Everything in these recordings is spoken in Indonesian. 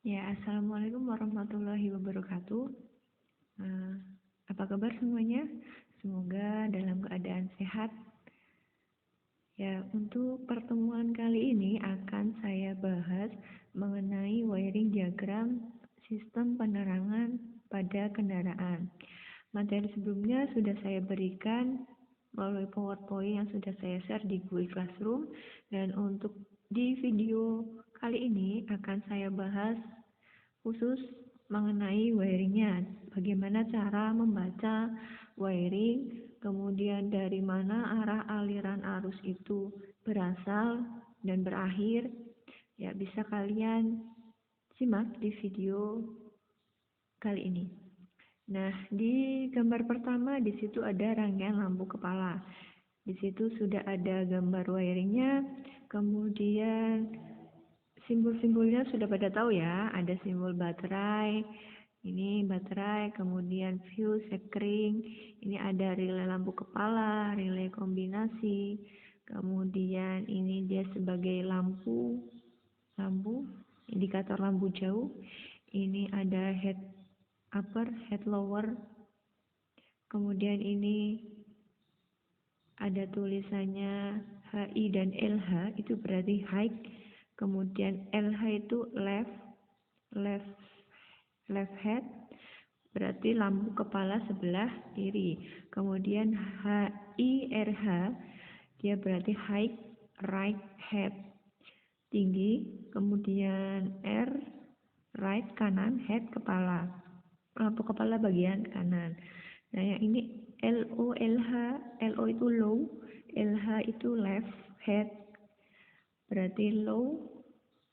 Ya, Assalamualaikum warahmatullahi wabarakatuh. Eh, apa kabar semuanya? Semoga dalam keadaan sehat. Ya, untuk pertemuan kali ini akan saya bahas mengenai wiring diagram sistem penerangan pada kendaraan. Materi sebelumnya sudah saya berikan melalui PowerPoint yang sudah saya share di Google Classroom, dan untuk di video kali ini akan saya bahas khusus mengenai wiringnya, bagaimana cara membaca wiring, kemudian dari mana arah aliran arus itu berasal dan berakhir. Ya, bisa kalian simak di video kali ini. Nah, di gambar pertama di situ ada rangkaian lampu kepala. Di situ sudah ada gambar wiringnya, kemudian simbol-simbolnya sudah pada tahu ya, ada simbol baterai, ini baterai, kemudian fuse, sekring, ini ada relay lampu kepala, relay kombinasi, kemudian ini dia sebagai lampu, indikator lampu jauh, ini ada head upper, head lower, kemudian ini ada tulisannya HI dan LH, itu berarti high. Kemudian LH itu left head, berarti lampu kepala sebelah kiri. Kemudian HIRH, dia berarti high right head, tinggi. Kemudian R right kanan, head kepala, lampu kepala bagian kanan. Nah, yang ini LO LH, LO itu low, LH itu left head, berarti low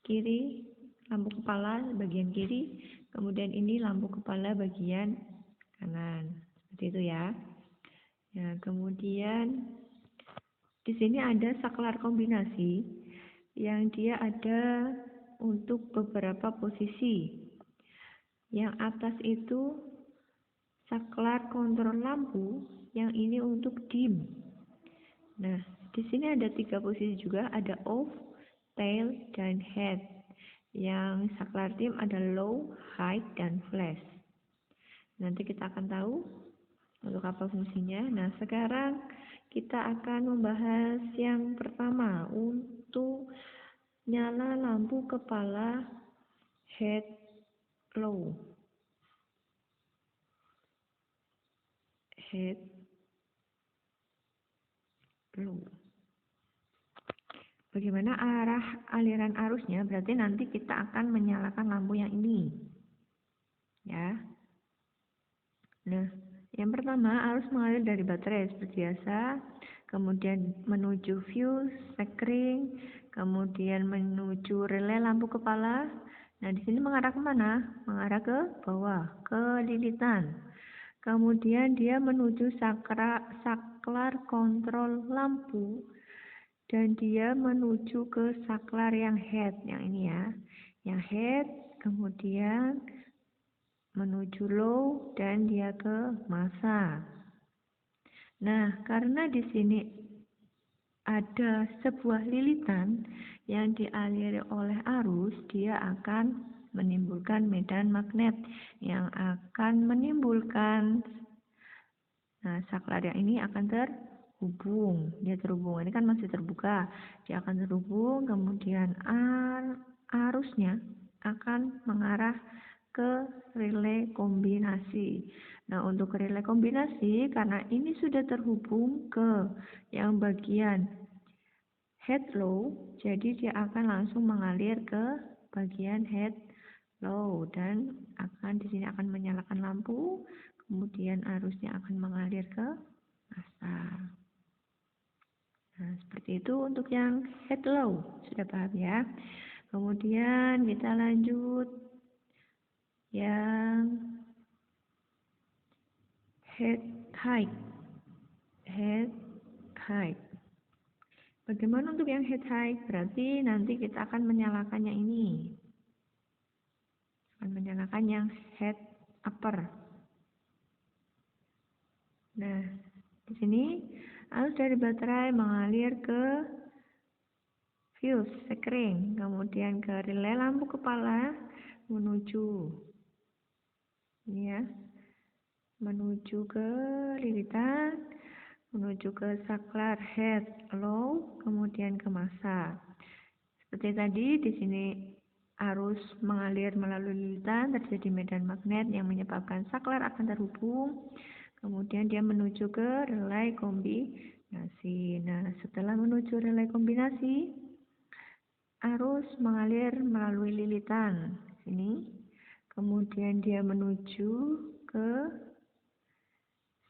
kiri, lampu kepala bagian kiri, kemudian ini lampu kepala bagian kanan, seperti itu ya. Nah, kemudian di sini ada saklar kombinasi yang dia ada untuk beberapa posisi. Yang atas itu saklar kontrol lampu, yang ini untuk dim. Nah, di sini ada 3 posisi juga, ada off, tail, dan head. Yang saklar dim ada low, high, dan flash. Nanti kita akan tahu untuk apa fungsinya. Nah, sekarang kita akan membahas yang pertama untuk nyala lampu kepala head low. Head low. Bagaimana arah aliran arusnya? Berarti nanti kita akan menyalakan lampu yang ini. Ya. Nah, yang pertama arus mengalir dari baterai seperti biasa, kemudian menuju fuse, sekring, kemudian menuju relay lampu kepala. Nah, di sini mengarah ke mana? Mengarah ke bawah, ke lilitan. Kemudian dia menuju saklar kontrol lampu, dan dia menuju ke saklar yang head, yang ini ya. Yang head, kemudian menuju low, dan dia ke massa. Nah, karena di sini ada sebuah lilitan yang dialiri oleh arus, dia akan menimbulkan medan magnet yang akan menimbulkan, nah, saklar yang ini akan terhubung. Dia terhubung, ini kan masih terbuka, dia akan terhubung, kemudian arusnya akan mengarah ke relay kombinasi. Nah, untuk relay kombinasi, karena ini sudah terhubung ke yang bagian head low, jadi dia akan langsung mengalir ke bagian head low, dan di sini akan menyalakan lampu, kemudian arusnya akan mengalir ke massa. Nah, seperti itu untuk yang head low, sudah paham ya. Kemudian kita lanjut yang head high. Bagaimana untuk yang head high? Berarti nanti kita akan menyalakan yang ini. Akan menyalakan yang head upper. Nah, di sini arus dari baterai mengalir ke fuse, sekring, kemudian ke relay lampu kepala, menuju ini ya, menuju ke lilitan, menuju ke saklar head low, kemudian ke massa. Seperti tadi di sini arus mengalir melalui lilitan, terjadi medan magnet yang menyebabkan saklar akan terhubung. Kemudian dia menuju ke relay kombinasi. Nah, setelah menuju relay kombinasi, arus mengalir melalui lilitan sini. Kemudian dia menuju ke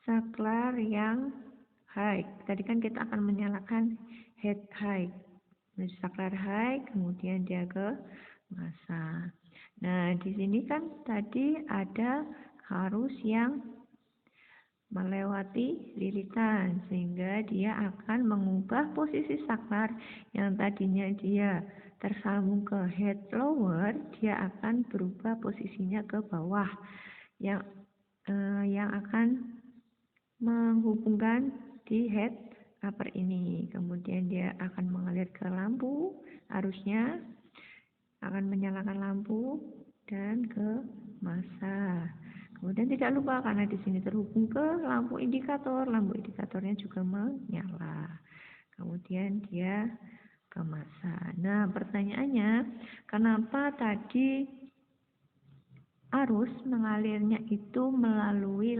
saklar yang high. Tadi kan kita akan menyalakan head high. Menuju saklar high, kemudian dia ke massa. Nah, di sini kan tadi ada arus yang melewati lilitan, sehingga dia akan mengubah posisi saklar yang tadinya dia tersambung ke head lower, dia akan berubah posisinya ke bawah, yang akan menghubungkan di head upper ini. Kemudian dia akan mengalir ke lampu, arusnya akan menyalakan lampu dan ke massa. Kemudian tidak lupa karena di sini terhubung ke lampu indikatornya juga menyala. Kemudian dia ke massa. Nah, pertanyaannya, kenapa tadi arus mengalirnya itu melalui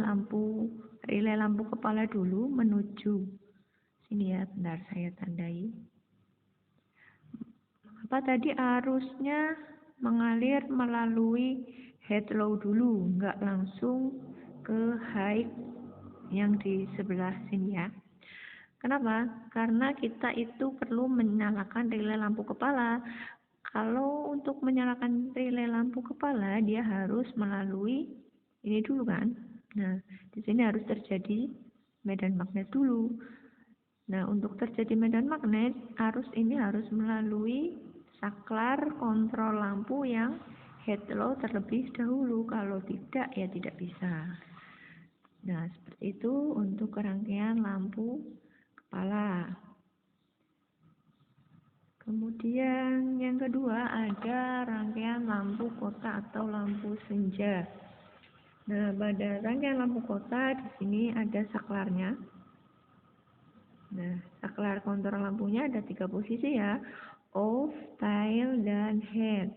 relay lampu kepala dulu menuju sini ya, bentar saya tandai. Apa tadi arusnya mengalir melalui head low dulu, nggak langsung ke high yang di sebelah sini ya. Kenapa? Karena kita itu perlu menyalakan relay lampu kepala. Kalau untuk menyalakan relay lampu kepala, dia harus melalui ini dulu kan. Nah, di sini harus terjadi medan magnet dulu. Nah, untuk terjadi medan magnet, arus ini harus melalui saklar kontrol lampu yang head low terlebih dahulu. Kalau tidak, ya tidak bisa. Nah, seperti itu untuk rangkaian lampu kepala. Kemudian yang kedua ada rangkaian lampu kota atau lampu senja. Nah, pada rangkaian lampu kota di sini ada saklarnya. Nah, saklar kontrol lampunya ada 3 posisi ya, off, tail, dan head.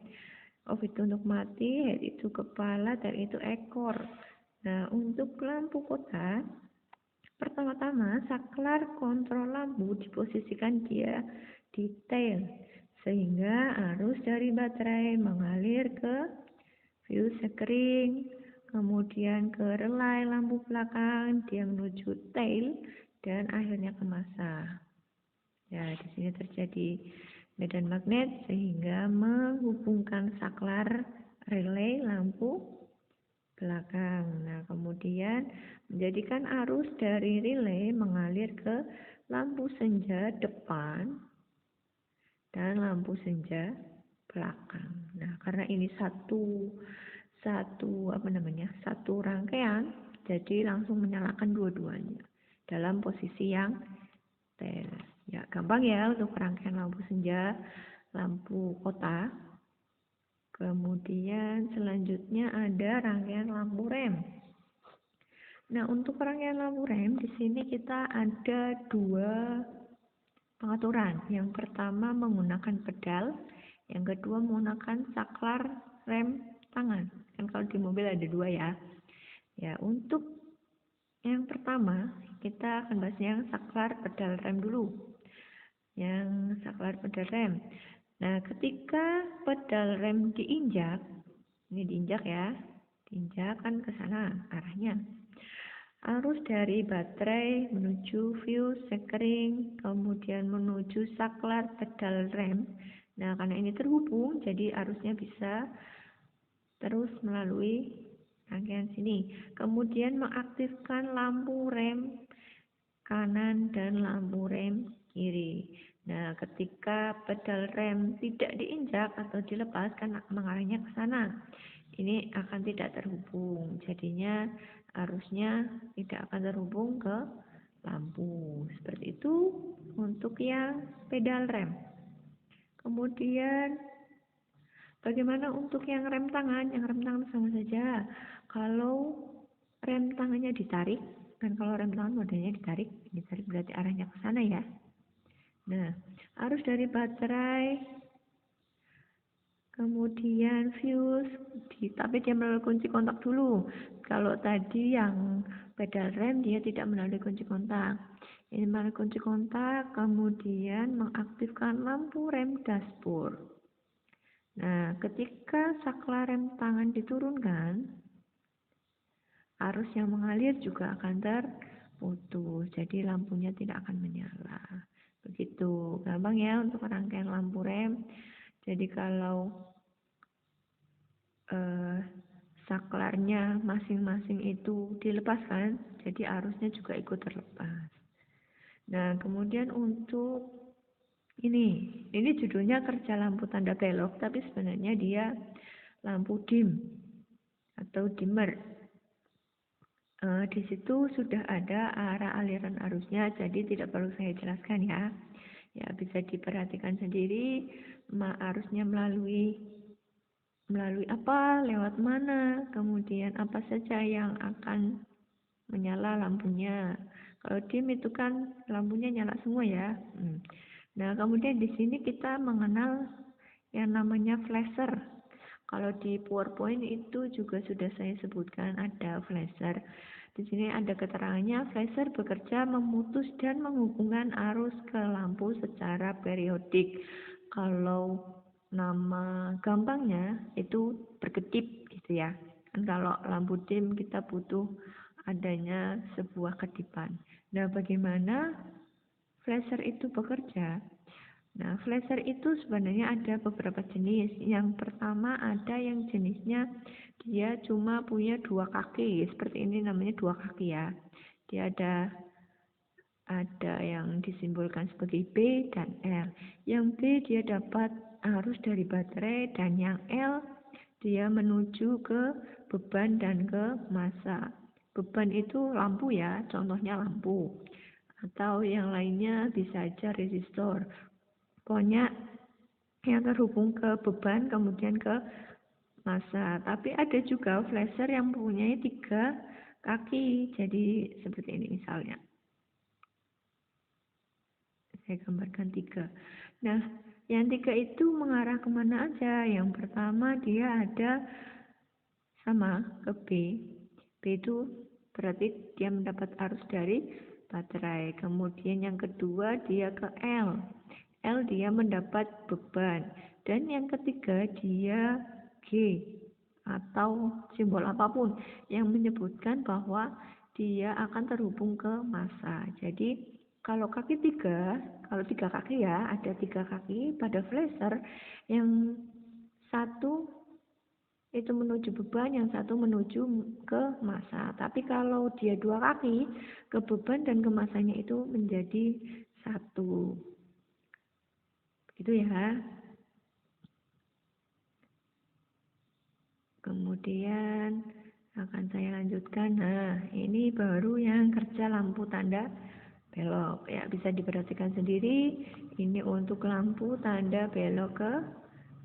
Off itu untuk mati, head itu kepala, tail itu ekor. Nah, untuk lampu kota, pertama-tama saklar kontrol lampu diposisikan dia di tail, sehingga arus dari baterai mengalir ke fuse sekring, kemudian ke relay lampu belakang, dia menuju tail, dan akhirnya ke massa. Ya, di sini terjadi medan magnet sehingga menghubungkan saklar relay lampu belakang. Nah, kemudian menjadikan arus dari relay mengalir ke lampu senja depan dan lampu senja belakang. Nah, karena ini satu rangkaian, jadi langsung menyalakan dua-duanya dalam posisi yang tail. Ya, gampang ya untuk rangkaian lampu senja, lampu kota. Kemudian selanjutnya ada rangkaian lampu rem. Nah, untuk rangkaian lampu rem di sini kita ada 2 pengaturan. Yang pertama menggunakan pedal, yang kedua menggunakan saklar rem tangan. Kan kalau di mobil ada 2 ya. Ya, untuk yang pertama kita akan bahas yang saklar pedal rem dulu. Yang saklar pedal rem. Nah, ketika pedal rem diinjak, ini diinjak ya, diinjak kan ke sana arahnya. Arus dari baterai menuju fuse sekring, kemudian menuju saklar pedal rem. Nah, karena ini terhubung, jadi arusnya bisa terus melalui rangkaian sini. Kemudian mengaktifkan lampu rem kanan dan lampu rem kiri. Nah, ketika pedal rem tidak diinjak atau dilepas kan mengarahnya ke sana. Ini akan tidak terhubung. Jadinya arusnya tidak akan terhubung ke lampu. Seperti itu untuk yang pedal rem. Kemudian Bagaimana untuk yang rem tangan? Yang rem tangan sama saja. Kalau rem tangannya ditarik, kan kalau rem tangan modelnya ditarik berarti arahnya ke sana ya. Nah, arus dari baterai, kemudian fuse, tapi dia melalui kunci kontak dulu. Kalau tadi yang pedal rem dia tidak melalui kunci kontak. Ini melalui kunci kontak, kemudian mengaktifkan lampu rem dashboard. Nah, ketika saklar rem tangan diturunkan, arus yang mengalir juga akan terputus, jadi lampunya tidak akan menyala. Begitu, gampang ya untuk rangkaian lampu rem. Jadi kalau saklarnya masing-masing itu dilepaskan, jadi arusnya juga ikut terlepas. Nah, kemudian untuk ini judulnya kerja lampu tanda belok, tapi sebenarnya dia lampu dim atau dimmer. Di situ sudah ada arah aliran arusnya, jadi tidak perlu saya jelaskan ya. Ya, bisa diperhatikan sendiri arusnya melalui apa, lewat mana, kemudian apa saja yang akan menyala lampunya. Kalau dim itu kan lampunya nyala semua ya. Nah, kemudian di sini kita mengenal yang namanya flasher. Kalau di PowerPoint itu juga sudah saya sebutkan ada flasher. Di sini ada keterangannya, flasher bekerja memutus dan menghubungkan arus ke lampu secara periodik. Kalau nama gampangnya itu berkedip gitu ya. Kan kalau lampu dim kita butuh adanya sebuah kedipan. Nah, bagaimana flasher itu bekerja? Nah, flasher itu sebenarnya ada beberapa jenis. Yang pertama ada yang jenisnya dia cuma punya 2 kaki, seperti ini namanya 2 kaki ya. Dia ada yang disimbolkan sebagai B dan L. Yang B dia dapat arus dari baterai, dan yang L dia menuju ke beban dan ke massa. Beban itu lampu ya, contohnya lampu. Atau yang lainnya bisa aja resistor. Pokoknya yang terhubung ke beban kemudian ke massa. Tapi ada juga flasher yang mempunyai 3 kaki. Jadi seperti ini misalnya. Saya gambarkan 3. Nah, yang 3 itu mengarah kemana aja? Yang pertama dia ada sama ke B. B itu berarti dia mendapat arus dari baterai. Kemudian yang kedua dia ke L. L dia mendapat beban. Dan yang ketiga dia G atau simbol apapun yang menyebutkan bahwa dia akan terhubung ke massa. Jadi kalau kaki 3, kalau 3 kaki ya, ada 3 kaki pada flasher, yang satu itu menuju beban, yang satu menuju ke massa. Tapi kalau dia 2 kaki, ke beban dan ke massanya itu menjadi 1. Gitu ya. Kemudian akan saya lanjutkan. Nah, ini baru yang kerja lampu tanda belok. Ya, bisa diperhatikan sendiri. Ini untuk lampu tanda belok ke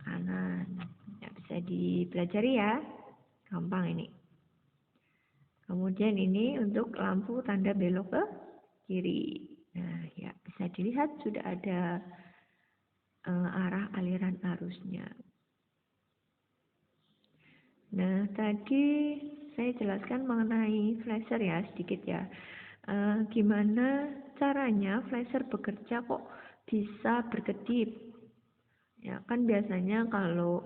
kanan. Ya, bisa dipelajari ya. Gampang ini. Kemudian ini untuk lampu tanda belok ke kiri. Nah, ya bisa dilihat sudah ada arah aliran arusnya. Nah, tadi saya jelaskan mengenai flasher ya, sedikit ya. Gimana caranya flasher bekerja kok bisa berkedip? Ya, kan biasanya kalau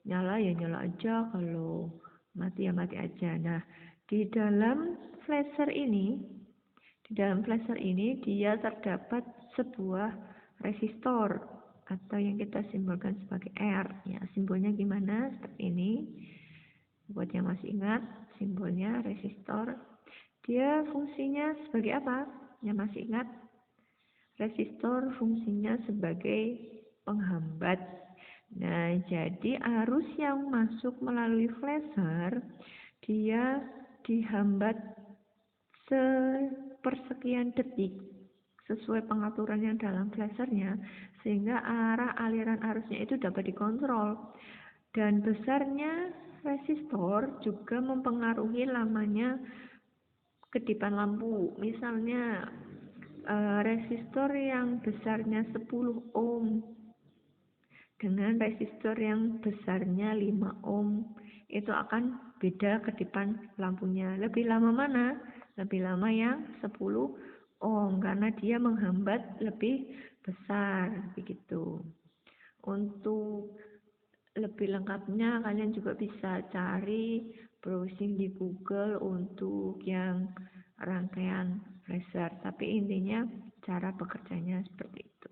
nyala ya nyala aja, kalau mati ya mati aja. Nah, di dalam flasher ini dia terdapat sebuah resistor atau yang kita simbolkan sebagai R. Ya, simbolnya gimana? Seperti ini. Buat yang masih ingat, simbolnya resistor. Dia fungsinya sebagai apa? Yang masih ingat? Resistor fungsinya sebagai penghambat. Nah, jadi arus yang masuk melalui flasher, dia dihambat sepersekian detik sesuai pengaturan yang dalam flashernya, sehingga arah aliran arusnya itu dapat dikontrol. Dan besarnya resistor juga mempengaruhi lamanya kedipan lampu. Misalnya resistor yang besarnya 10 ohm dengan resistor yang besarnya 5 ohm itu akan beda kedipan lampunya. Lebih lama mana? Lebih lama yang 10 ohm karena dia menghambat lebih besar begitu. Untuk lebih lengkapnya kalian juga bisa cari browsing di Google untuk yang rangkaian flasher. Tapi intinya cara bekerjanya seperti itu.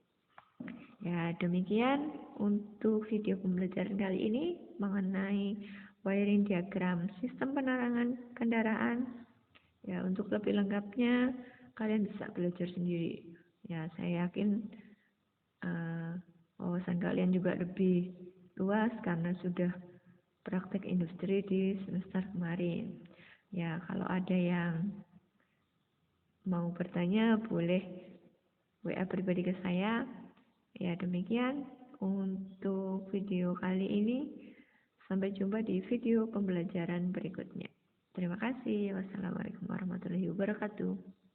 Ya, demikian untuk video pembelajaran kali ini mengenai wiring diagram sistem penerangan kendaraan. Ya, untuk lebih lengkapnya kalian bisa belajar sendiri. Ya, saya yakin wawasan kalian juga lebih luas karena sudah praktek industri di semester kemarin. Ya, kalau ada yang mau bertanya boleh WA pribadi ke saya. Ya, demikian untuk video kali ini. Sampai jumpa di video pembelajaran berikutnya. Terima kasih. Wassalamualaikum warahmatullahi wabarakatuh.